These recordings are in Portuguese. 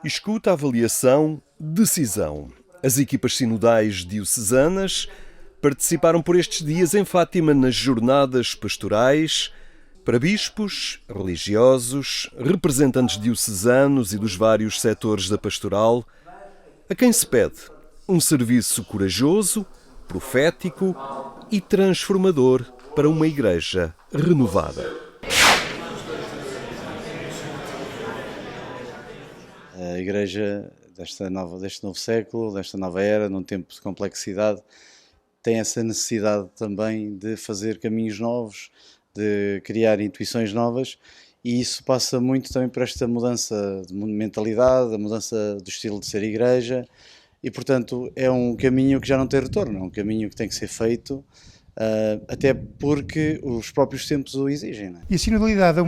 Escuta, avaliação, decisão. As equipas sinodais diocesanas participaram por estes dias em Fátima nas jornadas pastorais para bispos, religiosos, representantes diocesanos e dos vários setores da pastoral, a quem se pede um serviço corajoso, profético e transformador para uma igreja renovada. A Igreja deste novo século, desta nova era, num tempo de complexidade, tem essa necessidade também de fazer caminhos novos, de criar intuições novas, e isso passa muito também por esta mudança de mentalidade, a mudança do estilo de ser Igreja, e portanto é um caminho que já não tem retorno, é um caminho que tem que ser feito, até porque os próprios tempos o exigem. Não é? E a sinodalidade é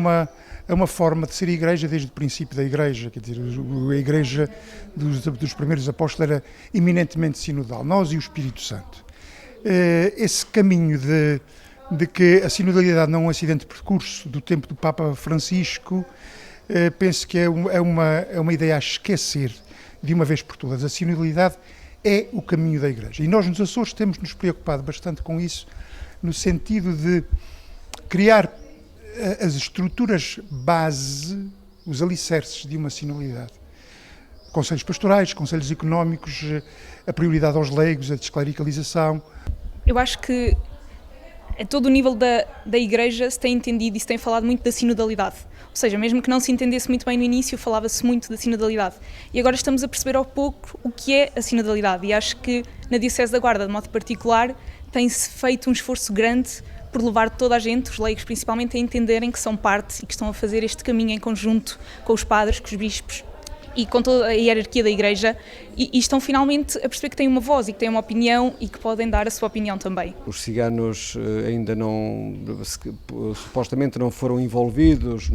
uma forma de ser Igreja desde o princípio da Igreja, quer dizer, a Igreja dos primeiros apóstolos era eminentemente sinodal, nós e o Espírito Santo. Esse caminho de que a sinodalidade não é um acidente de percurso do tempo do Papa Francisco, penso que é uma ideia a esquecer de uma vez por todas. A sinodalidade é o caminho da Igreja. E nós nos Açores temos nos preocupado bastante com isso, no sentido de criar as estruturas base, os alicerces de uma sinodalidade. Conselhos pastorais, conselhos económicos, a prioridade aos leigos, a desclericalização. Eu acho que a todo o nível da Igreja se tem entendido e se tem falado muito da sinodalidade. Ou seja, mesmo que não se entendesse muito bem no início, falava-se muito da sinodalidade. E agora estamos a perceber ao pouco o que é a sinodalidade. E acho que na Diocese da Guarda, de modo particular, tem-se feito um esforço grande por levar toda a gente, os leigos principalmente, a entenderem que são parte e que estão a fazer este caminho em conjunto com os padres, com os bispos e com toda a hierarquia da Igreja e estão finalmente a perceber que têm uma voz e que têm uma opinião e que podem dar a sua opinião também. Os ciganos ainda não, supostamente não foram envolvidos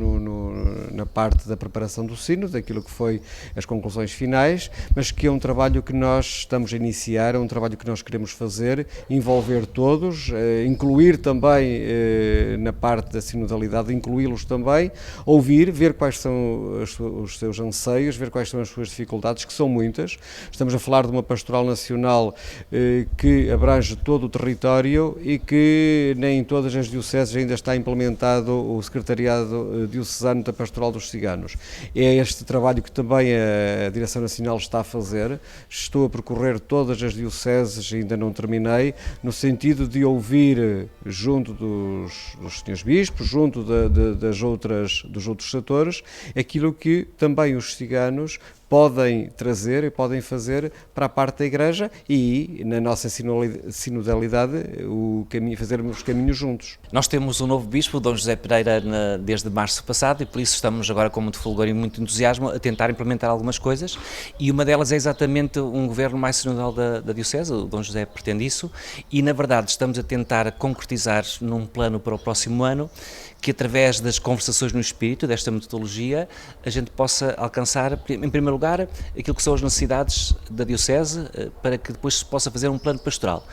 na parte da preparação do sínodo, daquilo que foi as conclusões finais, mas que é um trabalho que nós estamos a iniciar, é um trabalho que nós queremos fazer, envolver todos, incluir também na parte da sinodalidade, incluí-los também, ouvir, ver quais são os seus anseios, ver quais são as suas dificuldades, que são muitas. Estamos a falar de uma pastoral nacional que abrange todo o território e que nem em todas as dioceses ainda está implementado o Secretariado Diocesano da Pastoral dos Ciganos. É este trabalho que também a Direção Nacional está a fazer. Estou a percorrer todas as dioceses, ainda não terminei, no sentido de ouvir junto dos senhores bispos, junto dos outros setores, aquilo que também os ciganos podem trazer e podem fazer para a parte da Igreja e, na nossa sinodalidade, fazermos os caminhos juntos. Nós temos um novo Bispo, Dom José Pereira, desde março passado e por isso estamos agora com muito fulgor e muito entusiasmo a tentar implementar algumas coisas e uma delas é exatamente um governo mais sinodal da Diocese, o Dom José pretende isso e, na verdade, estamos a tentar concretizar num plano para o próximo ano que através das conversações no Espírito, desta metodologia, a gente possa alcançar, em primeiro lugar, aquilo que são as necessidades da Diocese, para que depois se possa fazer um plano pastoral.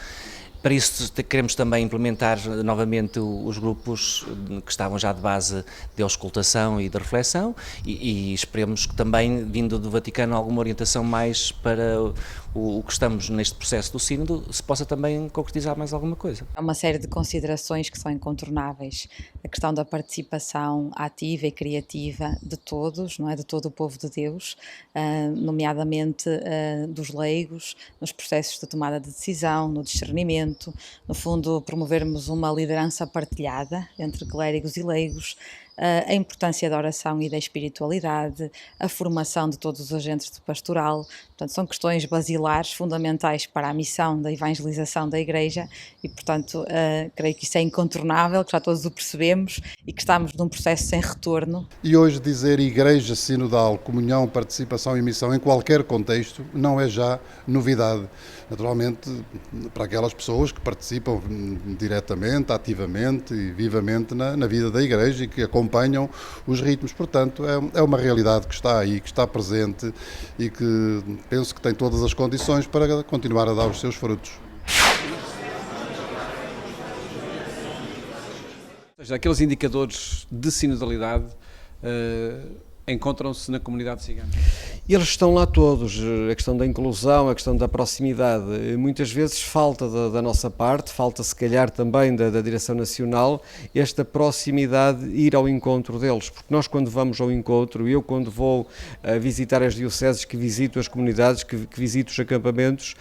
Para isso queremos também implementar novamente os grupos que estavam já de base de auscultação e de reflexão e esperemos que também, vindo do Vaticano, alguma orientação mais para o que estamos neste processo do sínodo, se possa também concretizar mais alguma coisa. Há uma série de considerações que são incontornáveis. A questão da participação ativa e criativa de todos, não é? De todo o povo de Deus, nomeadamente dos leigos, nos processos de tomada de decisão, no discernimento, no fundo promovermos uma liderança partilhada entre clérigos e leigos, a importância da oração e da espiritualidade, a formação de todos os agentes de pastoral. Portanto, são questões basilares, fundamentais para a missão da evangelização da Igreja e, portanto, creio que isso é incontornável, que já todos o percebemos e que estamos num processo sem retorno. E hoje dizer Igreja Sinodal, comunhão, participação e missão em qualquer contexto não é já novidade. Naturalmente, para aquelas pessoas que participam diretamente, ativamente e vivamente na vida da Igreja e que acompanham os ritmos. Portanto, é uma realidade que está aí, que está presente e que penso que tem todas as condições para continuar a dar os seus frutos. Ou seja, aqueles indicadores de sinodalidade encontram-se na comunidade cigana? Eles estão lá todos, a questão da inclusão, a questão da proximidade, muitas vezes falta da nossa parte, falta se calhar também da Direção Nacional, esta proximidade, ir ao encontro deles, porque nós quando vamos ao encontro, eu quando vou visitar as dioceses, que visito as comunidades, que visito os acampamentos,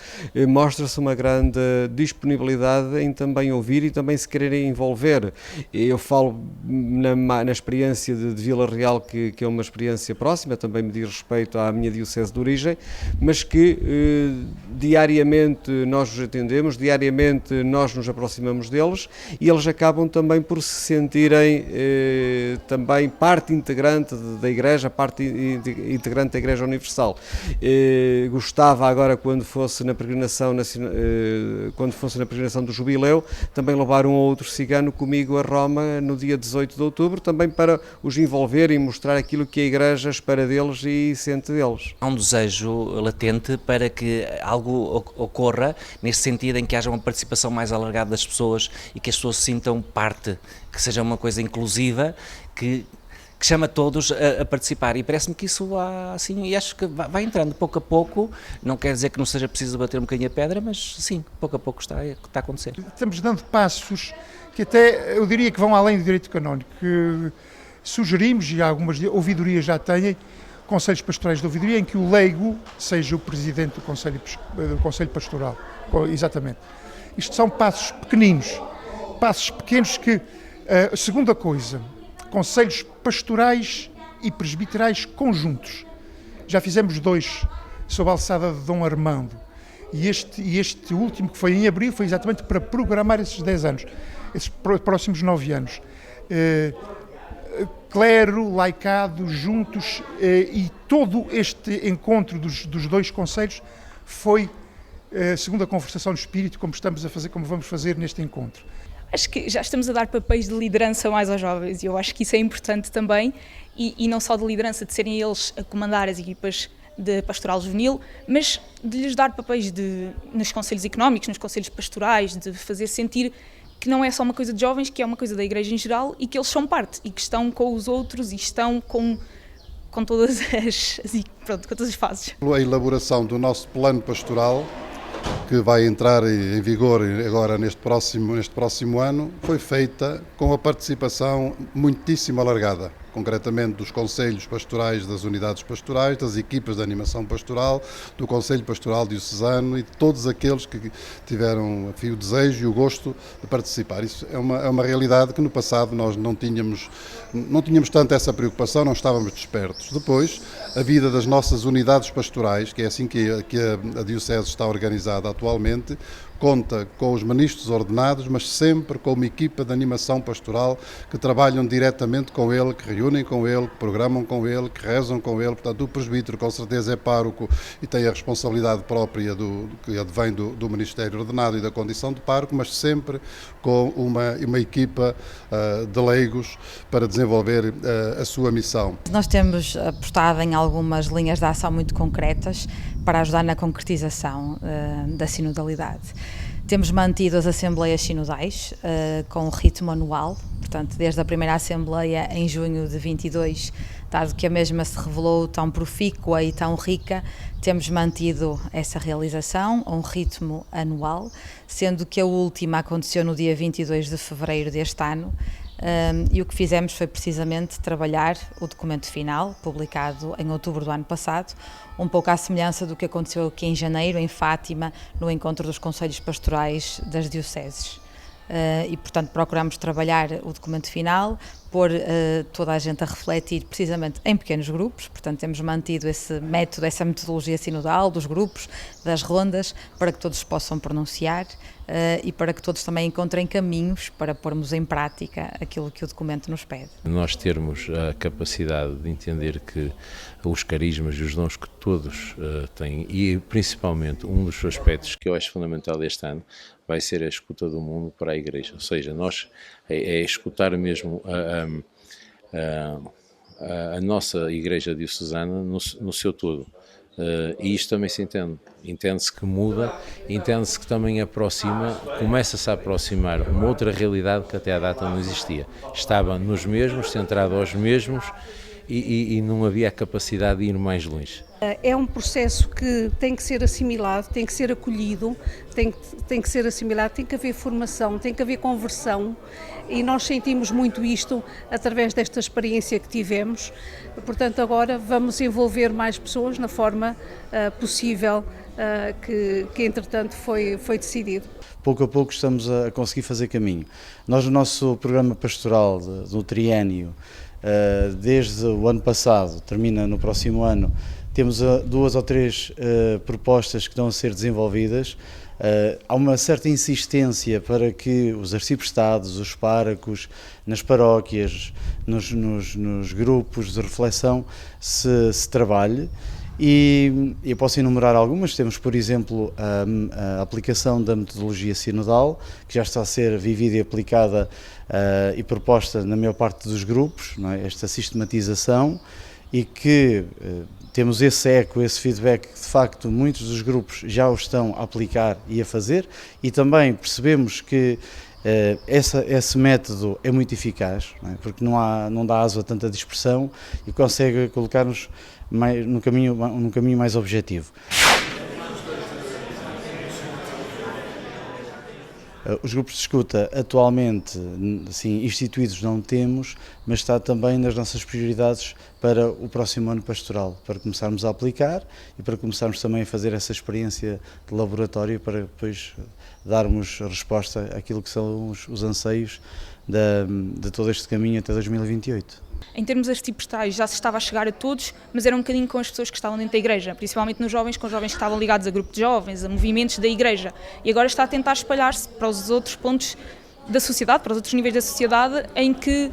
mostra-se uma grande disponibilidade em também ouvir e também se quererem envolver. Eu falo na experiência de Vila Real, que é uma experiência próxima, também me diz respeito à minha diocese de origem, mas que diariamente nós os atendemos, diariamente nós nos aproximamos deles e eles acabam também por se sentirem também parte integrante da Igreja, parte integrante da Igreja Universal. Gostava agora, quando fosse na peregrinação do Jubileu, também levar um ou outro cigano comigo a Roma no dia 18 de outubro, também para os envolver e mostrar aquilo que a Igreja espera deles e sente deles. Há um desejo latente para que algo ocorra nesse sentido, em que haja uma participação mais alargada das pessoas e que as pessoas se sintam parte, que seja uma coisa inclusiva, que chama todos a participar, e parece-me que isso há, assim, e acho que vai entrando pouco a pouco. Não quer dizer que não seja preciso bater um bocadinho a pedra, mas sim, pouco a pouco está a acontecer. Estamos dando passos que até, eu diria que vão além do direito canónico, que sugerimos, e algumas ouvidorias já têm, conselhos pastorais de ouvidoria, em que o leigo seja o presidente do conselho pastoral, exatamente. Isto são passos pequeninos que, segunda coisa, conselhos pastorais e presbiterais conjuntos. Já fizemos 2 sob a alçada de Dom Armando, e este último, que foi em abril, foi exatamente para programar esses 10 anos, esses próximos 9 anos. Clero, laicado, juntos, e todo este encontro dos 2 conselhos foi segundo a conversação do Espírito, como vamos fazer neste encontro. Acho que já estamos a dar papéis de liderança mais aos jovens, e eu acho que isso é importante também, e não só de liderança, de serem eles a comandar as equipas de pastoral juvenil, mas de lhes dar papéis nos conselhos económicos, nos conselhos pastorais, de fazer sentir que não é só uma coisa de jovens, que é uma coisa da Igreja em geral, e que eles são parte, e que estão com os outros, e estão com todas com todas as fases. A elaboração do nosso plano pastoral, que vai entrar em vigor agora neste próximo ano, foi feita com a participação muitíssimo alargada, concretamente dos conselhos pastorais das unidades pastorais, das equipas de animação pastoral, do Conselho Pastoral Diocesano e de todos aqueles que tiveram, enfim, o desejo e o gosto de participar. Isso é uma realidade que no passado nós não tínhamos tanto essa preocupação, não estávamos despertos. Depois, a vida das nossas unidades pastorais, que é assim que a Diocese está organizada atualmente, conta com os ministros ordenados, mas sempre com uma equipa de animação pastoral que trabalham diretamente com ele, que reúnem com ele, que programam com ele, que rezam com ele. Portanto, o presbítero com certeza é pároco e tem a responsabilidade própria que advém do ministério ordenado e da condição de pároco, mas sempre com uma equipa de leigos para desenvolver a sua missão. Nós temos apostado em algumas linhas de ação muito concretas para ajudar na concretização da sinodalidade. Temos mantido as assembleias sinodais com ritmo anual, portanto, desde a primeira assembleia em junho de 22, dado que a mesma se revelou tão profícua e tão rica, temos mantido essa realização a um ritmo anual, sendo que a última aconteceu no dia 22 de fevereiro deste ano. E o que fizemos foi precisamente trabalhar o documento final, publicado em outubro do ano passado, um pouco à semelhança do que aconteceu aqui em janeiro, em Fátima, no encontro dos conselhos pastorais das dioceses. E, portanto, procuramos trabalhar o documento final, pôr toda a gente a refletir precisamente em pequenos grupos, portanto temos mantido esse método, essa metodologia sinodal dos grupos, das rondas, para que todos possam pronunciar e para que todos também encontrem caminhos para pormos em prática aquilo que o documento nos pede. Nós termos a capacidade de entender que os carismas e os dons que todos têm, e principalmente um dos aspectos que eu acho fundamental este ano, vai ser a escuta do mundo para a Igreja, ou seja, nós é escutar mesmo a nossa Igreja diocesana no seu todo. E isto também se entende-se que muda, entende-se que também aproxima, começa-se a aproximar uma outra realidade que até à data não existia. Estava nos mesmos, centrado aos mesmos, e não havia a capacidade de ir mais longe. É um processo que tem que ser assimilado, tem que ser acolhido, tem que ser assimilado, tem que haver formação, tem que haver conversão, e nós sentimos muito isto através desta experiência que tivemos. Portanto, agora vamos envolver mais pessoas na forma possível que entretanto foi decidido. Pouco a pouco estamos a conseguir fazer caminho. Nós, no nosso programa pastoral do triênio, desde o ano passado, termina no próximo ano, temos 2 ou 3 propostas que estão a ser desenvolvidas. Há uma certa insistência para que os arciprestados, os párocos, nas paróquias, nos grupos de reflexão se trabalhe. E eu posso enumerar algumas. Temos, por exemplo, a aplicação da metodologia sinodal, que já está a ser vivida e aplicada e proposta na maior parte dos grupos, não é? Esta sistematização, e que temos esse eco, esse feedback, que de facto muitos dos grupos já o estão a aplicar e a fazer, e também percebemos que esse método é muito eficaz, não é? Porque não dá aso a tanta dispersão e consegue colocar-nos num caminho mais objetivo. Os grupos de escuta atualmente, assim, instituídos não temos, mas está também nas nossas prioridades para o próximo ano pastoral, para começarmos a aplicar e para começarmos também a fazer essa experiência de laboratório para depois darmos resposta àquilo que são os anseios de todo este caminho até 2028. Em termos arciprestais já se estava a chegar a todos, mas era um bocadinho com as pessoas que estavam dentro da igreja, principalmente nos jovens, com os jovens que estavam ligados a grupos de jovens, a movimentos da igreja. E agora está a tentar espalhar-se para os outros pontos da sociedade, para os outros níveis da sociedade, em que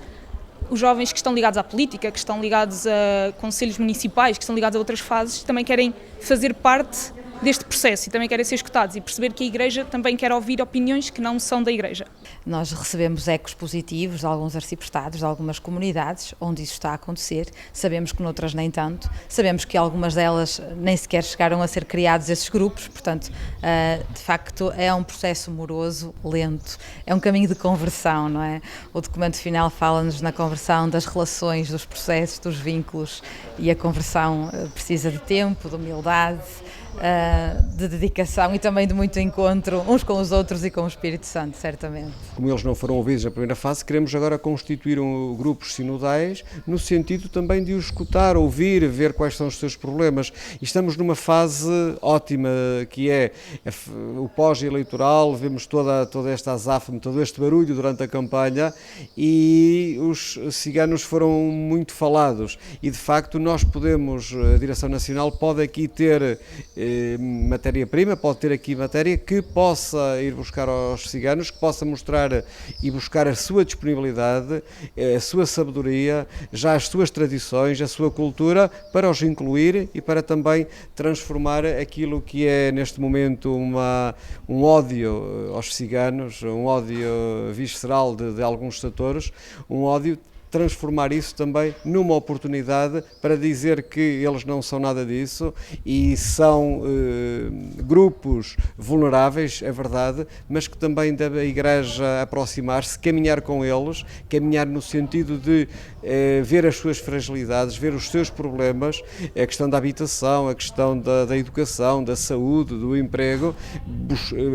os jovens que estão ligados à política, que estão ligados a conselhos municipais, que estão ligados a outras fases, também querem fazer parte deste processo e também querem ser escutados e perceber que a Igreja também quer ouvir opiniões que não são da Igreja. Nós recebemos ecos positivos de alguns arciprestados, de algumas comunidades onde isso está a acontecer. Sabemos que noutras nem tanto, sabemos que algumas delas nem sequer chegaram a ser criados esses grupos, portanto, de facto é um processo moroso, lento, é um caminho de conversão, não é? O documento final fala-nos na conversão das relações, dos processos, dos vínculos, e a conversão precisa de tempo, de humildade, de dedicação e também de muito encontro uns com os outros e com o Espírito Santo, certamente. Como eles não foram ouvidos na primeira fase, queremos agora constituir grupos sinodais no sentido também de os escutar, ouvir, ver quais são os seus problemas. E estamos numa fase ótima, que é o pós-eleitoral, vemos toda esta azáfame, todo este barulho durante a campanha, e os ciganos foram muito falados. E de facto nós podemos, a Direção Nacional pode aqui ter matéria-prima, pode ter aqui matéria que possa ir buscar aos ciganos, que possa mostrar e buscar a sua disponibilidade, a sua sabedoria, já as suas tradições, a sua cultura, para os incluir e para também transformar aquilo que é neste momento um ódio aos ciganos, um ódio visceral de alguns setores, um ódio, transformar isso também numa oportunidade para dizer que eles não são nada disso e são grupos vulneráveis, é verdade, mas que também deve a Igreja aproximar-se, caminhar com eles, caminhar no sentido de ver as suas fragilidades, ver os seus problemas, a questão da habitação, a questão da educação, da saúde, do emprego,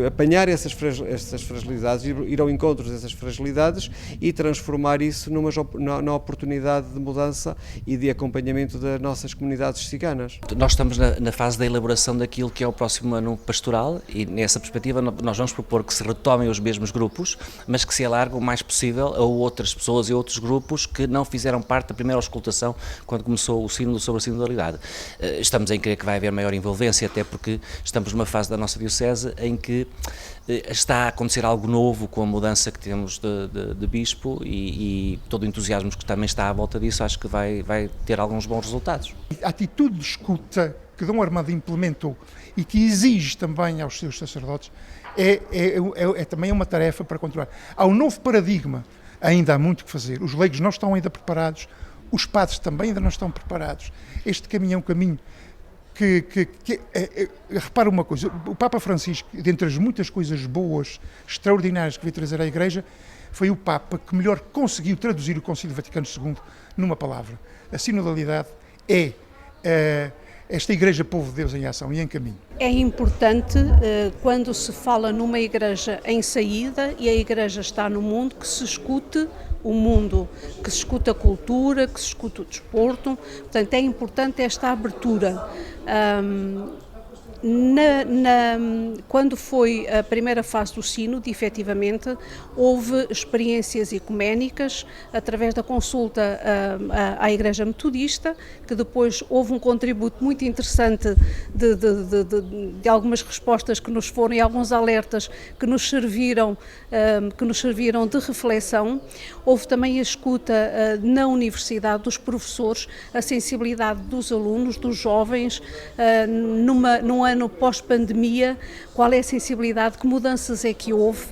apanhar essas fragilidades, ir ao encontro dessas fragilidades e transformar isso na oportunidade de mudança e de acompanhamento das nossas comunidades ciganas. Nós estamos na fase da elaboração daquilo que é o próximo ano pastoral e nessa perspectiva nós vamos propor que se retomem os mesmos grupos, mas que se alarguem o mais possível a outras pessoas e outros grupos que não fizeram parte da primeira auscultação quando começou o sínodo sobre a sinodalidade. Estamos em crer que vai haver maior envolvência, até porque estamos numa fase da nossa diocese em que está a acontecer algo novo com a mudança que temos de bispo e todo o entusiasmo que também está à volta disso, acho que vai ter alguns bons resultados. A atitude de escuta que Dom Armando implementou e que exige também aos seus sacerdotes é também uma tarefa para continuar. Há um novo paradigma, ainda há muito que fazer, os leigos não estão ainda preparados, os padres também ainda não estão preparados. Este caminho é um caminho repara uma coisa, o Papa Francisco, dentre as muitas coisas boas, extraordinárias que veio trazer à Igreja, foi o Papa que melhor conseguiu traduzir o Concílio Vaticano II numa palavra. A sinodalidade é esta Igreja Povo de Deus em ação e em caminho. É importante, quando se fala numa igreja em saída e a igreja está no mundo, que se escute o mundo, que se escute a cultura, que se escute o desporto. Portanto, é importante esta abertura. Quando foi a primeira fase do sínodo, efetivamente, houve experiências ecuménicas através da consulta à Igreja Metodista, que depois houve um contributo muito interessante de algumas respostas que nos foram e alguns alertas que nos serviram de reflexão. Houve também a escuta na universidade dos professores, a sensibilidade dos alunos, dos jovens, num ano pós-pandemia, qual é a sensibilidade, que mudanças é que houve.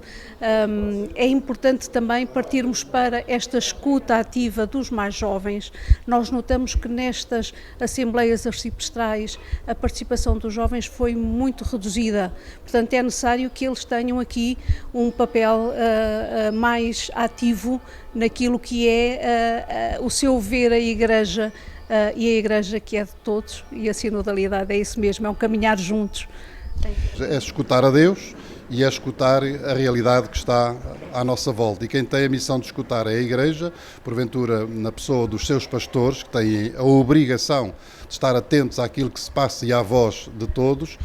É importante também partirmos para esta escuta ativa dos mais jovens. Nós notamos que nestas assembleias arcipestrais a participação dos jovens foi muito reduzida, portanto é necessário que eles tenham aqui um papel mais ativo naquilo que é o seu ver a Igreja, e a Igreja que é de todos, e a sinodalidade é isso mesmo, é um caminhar juntos. É escutar a Deus e é escutar a realidade que está à nossa volta. E quem tem a missão de escutar é a Igreja, porventura na pessoa dos seus pastores, que têm a obrigação de estar atentos àquilo que se passa e à voz de todos,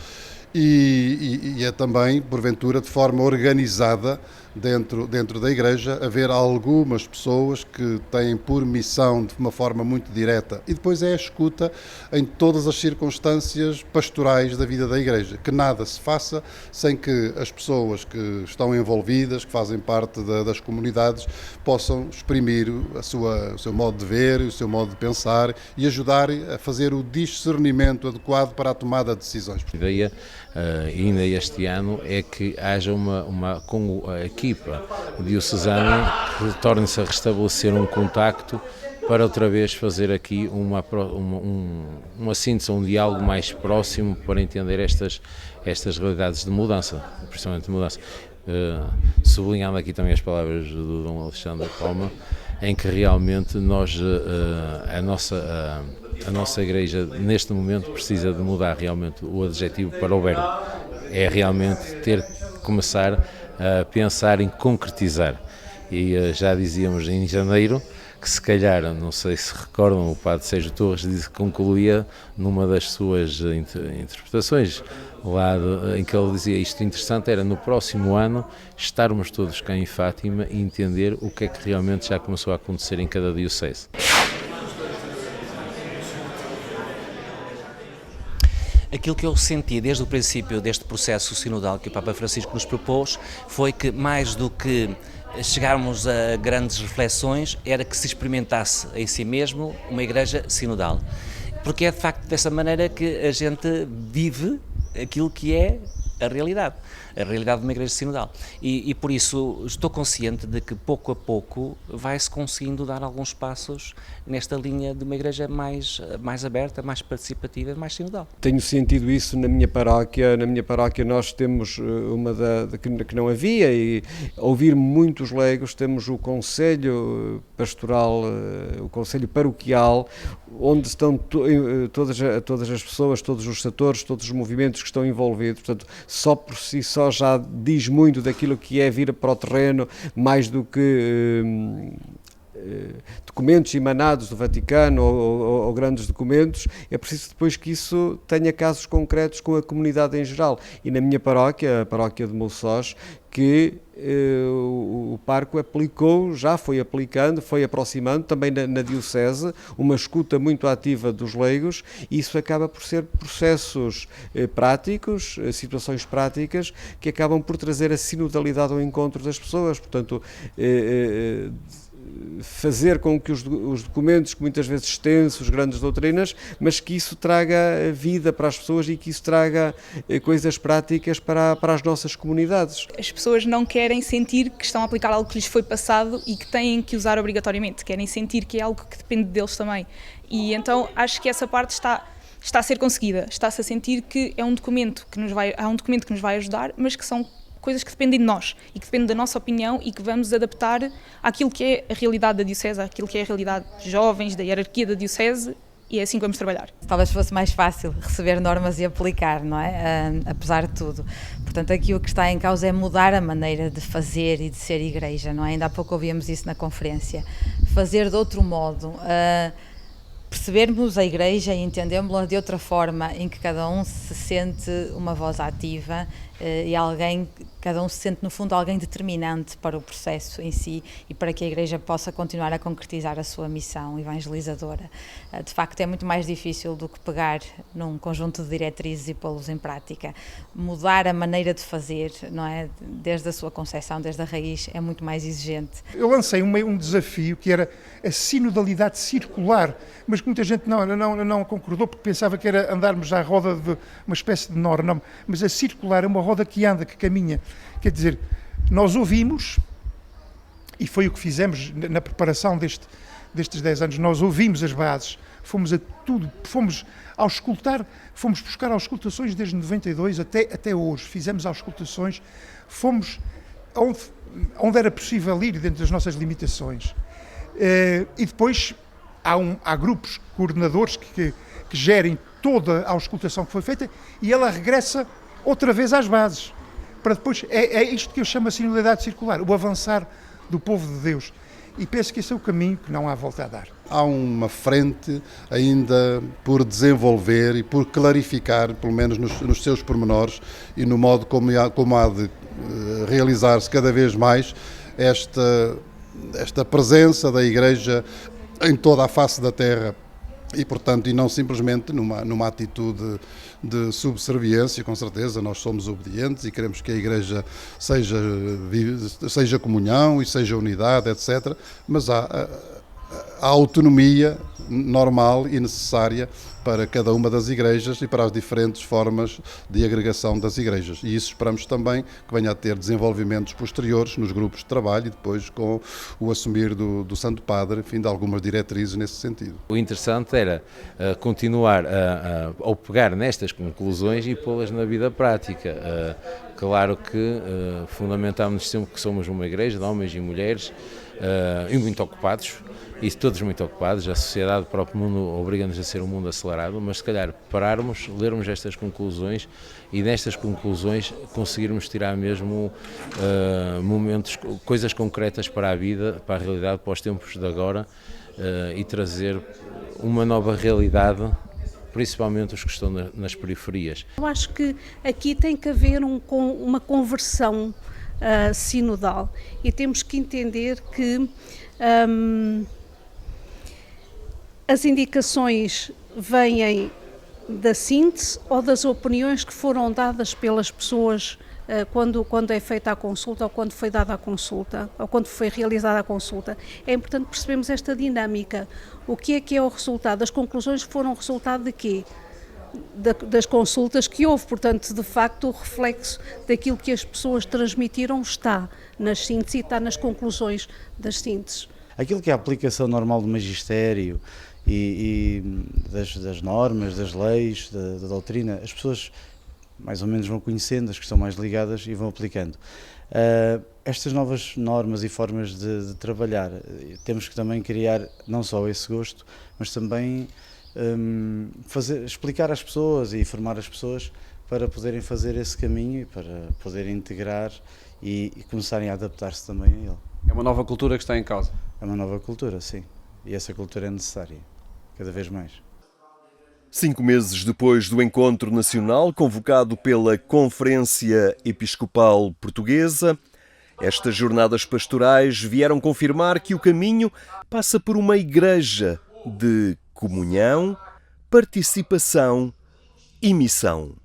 e é também, porventura, de forma organizada dentro da Igreja, haver algumas pessoas que têm por missão de uma forma muito direta, e depois é a escuta em todas as circunstâncias pastorais da vida da Igreja, que nada se faça sem que as pessoas que estão envolvidas, que fazem parte das comunidades, possam exprimir o seu modo de ver, o seu modo de pensar e ajudar a fazer o discernimento adequado para a tomada de decisões. A ideia, ainda este ano, é que haja com a equipa diocesana que torne-se a restabelecer um contacto para outra vez fazer aqui uma síntese, um diálogo mais próximo para entender estas realidades de mudança, principalmente de mudança. Sublinhando aqui também as palavras do Dom Alexandre Palma, em que realmente a nossa Igreja neste momento precisa de mudar realmente o adjetivo para o verbo. É realmente começar a pensar em concretizar. E já dizíamos em janeiro que, se calhar, não sei se recordam, o Padre Sérgio Torres disse que concluía numa das suas interpretações lá em que ele dizia: isto interessante era no próximo ano estarmos todos cá em Fátima e entender o que é que realmente já começou a acontecer em cada diocese. Aquilo que eu senti desde o princípio deste processo sinodal que o Papa Francisco nos propôs foi que, mais do que chegarmos a grandes reflexões, era que se experimentasse em si mesmo uma Igreja sinodal. Porque é de facto dessa maneira que a gente vive aquilo que é a realidade de uma Igreja sinodal. E por isso estou consciente de que pouco a pouco vai-se conseguindo dar alguns passos nesta linha de uma Igreja mais aberta, mais participativa, mais sinodal. Tenho sentido isso na minha paróquia. Na minha paróquia nós temos uma que não havia, e ouvir muitos leigos, temos o Conselho Pastoral, o Conselho Paroquial, onde estão todas as pessoas, todos os setores, todos os movimentos que estão envolvidos. Portanto, só por si só já diz muito daquilo que é vir para o terreno, mais do que documentos emanados do Vaticano ou grandes documentos. É preciso depois que isso tenha casos concretos com a comunidade em geral. E na minha paróquia, a paróquia de Mouçós, que o Parco já foi aplicando, foi aproximando também na diocese, uma escuta muito ativa dos leigos, e isso acaba por ser processos práticos, situações práticas, que acabam por trazer a sinodalidade ao encontro das pessoas. Portanto, fazer com que os documentos, que muitas vezes extensos, grandes doutrinas, mas que isso traga vida para as pessoas e que isso traga coisas práticas para as nossas comunidades. As pessoas não querem sentir que estão a aplicar algo que lhes foi passado e que têm que usar obrigatoriamente, querem sentir que é algo que depende deles também. E então acho que essa parte está está a ser conseguida, está-se a sentir que é um documento que nos vai ajudar, mas que são coisas que dependem de nós e que dependem da nossa opinião e que vamos adaptar àquilo que é a realidade da Diocese, àquilo que é a realidade dos jovens, da hierarquia da Diocese, e é assim que vamos trabalhar. Talvez fosse mais fácil receber normas e aplicar, não é? Apesar de tudo. Portanto, aqui o que está em causa é mudar a maneira de fazer e de ser igreja, não é? Ainda há pouco ouvíamos isso na conferência. Fazer de outro modo, percebermos a igreja e entendemos-la de outra forma, em que cada um se sente uma voz ativa e cada um se sente no fundo alguém determinante para o processo em si e para que a igreja possa continuar a concretizar a sua missão evangelizadora. De facto é muito mais difícil do que pegar num conjunto de diretrizes e pô-los em prática. Mudar a maneira de fazer, não é? Desde a sua concepção, desde a raiz, é muito mais exigente. Eu lancei um desafio que era a sinodalidade circular, mas muita gente não concordou porque pensava que era andarmos à roda de uma espécie de norma. Não, mas a circular é uma roda que anda, que caminha. Quer dizer, nós ouvimos, e foi o que fizemos na preparação destes 10 anos, nós ouvimos as bases, fomos a tudo, fomos buscar auscultações desde 92 até hoje, fizemos auscultações, fomos onde era possível ir dentro das nossas limitações. E depois há grupos coordenadores que gerem toda a auscultação que foi feita e ela regressa outra vez às bases, para depois, é isto que eu chamo a sinodalidade circular, o avançar do povo de Deus, e penso que esse é o caminho que não há volta a dar. Há uma frente ainda por desenvolver e por clarificar, pelo menos nos seus pormenores e no modo como há de realizar-se cada vez mais esta presença da Igreja em toda a face da terra. E, portanto, e não simplesmente numa atitude de subserviência, com certeza, nós somos obedientes e queremos que a Igreja seja comunhão e seja unidade, etc. Mas há autonomia normal e necessária para cada uma das igrejas e para as diferentes formas de agregação das igrejas. E isso esperamos também que venha a ter desenvolvimentos posteriores nos grupos de trabalho e depois com o assumir do Santo Padre, enfim, de algumas diretrizes nesse sentido. O interessante era continuar a pegar nestas conclusões e pô-las na vida prática. Claro que fundamentámos sempre que somos uma igreja de homens e mulheres e muito ocupados, e todos muito ocupados. A sociedade, o próprio mundo obriga-nos a ser um mundo acelerado, mas se calhar pararmos, lermos estas conclusões e nestas conclusões conseguirmos tirar mesmo momentos, coisas concretas para a vida, para a realidade, para os tempos de agora e trazer uma nova realidade, principalmente os que estão nas periferias. Eu acho que aqui tem que haver uma conversão sinodal e temos que entender que as indicações vêm da síntese ou das opiniões que foram dadas pelas pessoas quando é feita a consulta ou quando foi dada a consulta ou quando foi realizada a consulta. É importante percebermos esta dinâmica. O que é o resultado? As conclusões foram resultado de quê? Das consultas que houve, portanto, de facto, o reflexo daquilo que as pessoas transmitiram está nas sínteses e está nas conclusões das sínteses. Aquilo que é a aplicação normal do magistério e das normas, das leis, da doutrina, as pessoas mais ou menos vão conhecendo, as que estão mais ligadas e vão aplicando. Estas novas normas e formas de trabalhar, temos que também criar não só esse gosto, mas também explicar às pessoas e formar as pessoas para poderem fazer esse caminho e para poderem integrar e começarem a adaptar-se também a ele. É uma nova cultura que está em causa? É uma nova cultura, sim. E essa cultura é necessária, cada vez mais. 5 meses depois do encontro nacional convocado pela Conferência Episcopal Portuguesa, estas jornadas pastorais vieram confirmar que o caminho passa por uma igreja de comunhão, participação e missão.